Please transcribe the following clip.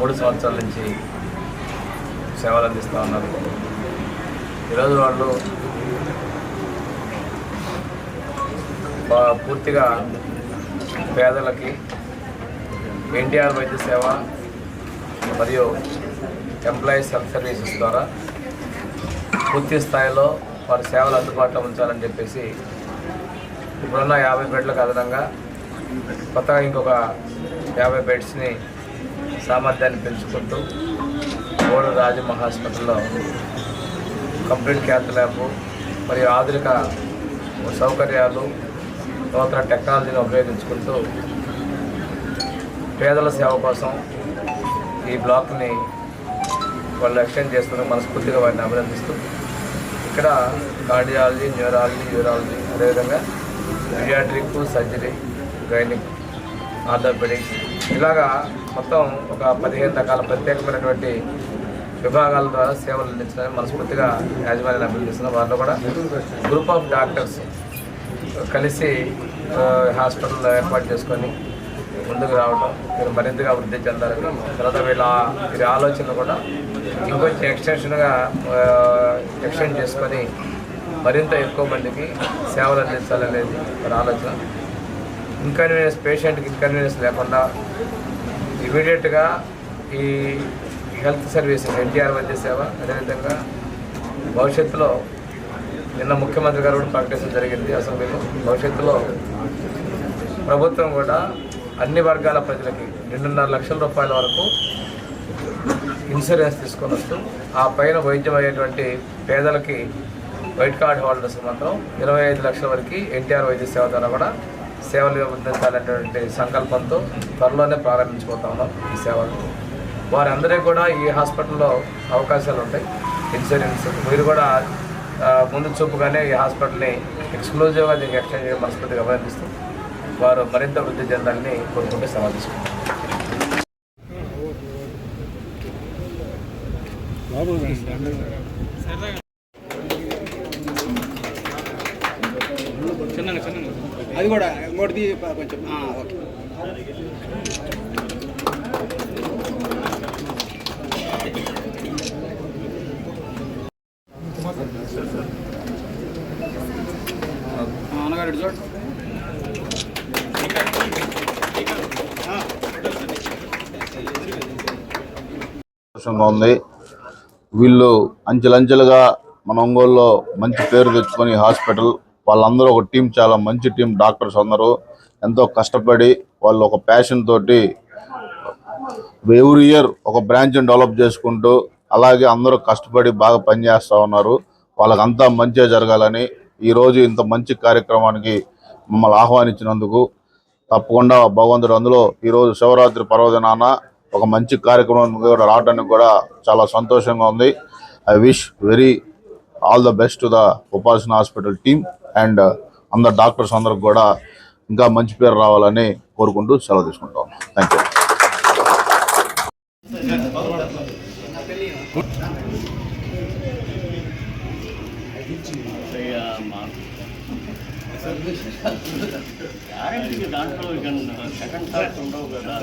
3 సంవత్సరాల నుంచి సేవలు అందిస్తూ ఉన్నారు. ఈరోజు వాళ్ళు పూర్తిగా పేదలకి ఎన్టీఆర్ వైద్య సేవ మరియు ఎంప్లాయీస్ హెల్త్ సర్వీసెస్ ద్వారా పూర్తి స్థాయిలో వారి సేవలు అందుబాటులో ఉంచాలని చెప్పేసి ఇప్పుడున్న 50 బెడ్లకు అదనంగా కొత్తగా ఇంకొక 50 బెడ్స్ని సామర్థ్యాన్ని పెంచుకుంటూ ఓడు రాజమ్మ హాస్పిటల్లో కంప్లీట్ క్యాత్ ల్యాబ్ మరియు ఆధునిక సౌకర్యాలు నూతన టెక్నాలజీని ఉపయోగించుకుంటూ పేదల సేవ కోసం ఈ బ్లాక్ని వాళ్ళు ఎక్స్టెండ్ చేస్తున్న మనస్ఫూర్తిగా వారిని అభినందిస్తూ ఇక్కడ కార్డియాలజీ, న్యూరాలజీ, యూరాలజీ, అదేవిధంగా పీడియాట్రిక్, సర్జరీ, గైనిక్, ఆర్థోపెడిక్స్ ఇలాగా మొత్తం ఒక 15 రకాల ప్రత్యేకమైనటువంటి విభాగాల ద్వారా సేవలు అందించడానికి మనస్ఫూర్తిగా యాజమాన్యాన్ని అభినందిస్తున్నాం. వారిలో కూడా గ్రూప్ ఆఫ్ డాక్టర్స్ కలిసి హాస్పిటల్ ఏర్పాటు చేసుకొని ముందుకు రావడం, మీరు మరింతగా వృద్ధి చెందాలని, తర్వాత వీరి ఆలోచనలు కూడా ఇంకొంచెం ఎక్స్టెండ్ చేసుకొని మరింత ఎక్కువ మందికి సేవలు అందించాలనేది వారి ఆలోచన. ఇన్కన్వీనియన్స్, పేషెంట్కి ఇన్కన్వీనియన్స్ లేకుండా ఇమీడియట్గా ఈ హెల్త్ సర్వీసెస్ ఎన్టీఆర్ వైద్య సేవ, అదేవిధంగా భవిష్యత్తులో నిన్న ముఖ్యమంత్రి గారు కూడా ప్రకటించడం జరిగింది. అసలు భవిష్యత్తులో ప్రభుత్వం కూడా అన్ని వర్గాల ప్రజలకి 2.5 లక్షల రూపాయల వరకు ఇన్సూరెన్స్ తీసుకొని వస్తూ ఆ పైన వైద్యం అయ్యేటువంటి పేదలకి వైట్ కార్డ్ హోల్డర్స్ మాత్రం 25 లక్షల వరకు ఎన్టీఆర్ వైద్య సేవ ద్వారా కూడా సేవలు అందించాలనేటువంటి సంకల్పంతో త్వరలోనే ప్రారంభించిపోతా ఉన్నాం ఈ సేవలు. వారందరికీ కూడా ఈ హాస్పిటల్లో అవకాశాలు ఉంటాయి. ఇన్సూరెన్స్ మీరు కూడా ముందు చూపుగానే ఈ హాస్పిటల్ని ఎక్స్క్లూజివ్గా దీనికి ఎక్స్టెండ్ చేయడం మనస్ఫూర్తిగా అభినందిస్తూ వారు మరింత వృద్ధి చెందాలని కోరుకుంటూ సమర్థిస్తున్నారు. అది కూడా ఇంకోటిది కొంచెం ఓకే. అన్నగారు చూడండి. ఉంది. వీళ్ళు అంచెలంచెలుగా మన ఒంగోలులో మంచి పేరు తెచ్చుకొని హాస్పిటల్ వాళ్ళందరూ ఒక టీం, చాలా మంచి టీం. డాక్టర్స్ అందరూ ఎంతో కష్టపడి వాళ్ళు ఒక ప్యాషన్ తోటి ఎవ్రీ ఇయర్ ఒక బ్రాంచ్ని డెవలప్ చేసుకుంటూ అలాగే అందరూ కష్టపడి బాగా పనిచేస్తూ ఉన్నారు. వాళ్ళకంతా మంచిగా జరగాలని ఈరోజు ఇంత మంచి కార్యక్రమానికి మమ్మల్ని ఆహ్వానించినందుకు తప్పకుండా భగవంతుడు అందులో ఈరోజు శివరాత్రి పర్వదినాన ఒక మంచి కార్యక్రమం కూడా రావడానికి కూడా చాలా సంతోషంగా ఉంది. I wish very all the best to the ఉపాసన హాస్పిటల్ టీమ్ అండ్ అందరు డాక్టర్స్ అందరికి కూడా ఇంకా మంచి పేరు రావాలని కోరుకుంటూ సెలవు తీసుకుంటాం. Thank you. దాంట్లో సెకండ్ థాట్స్ ఉండవు కదా.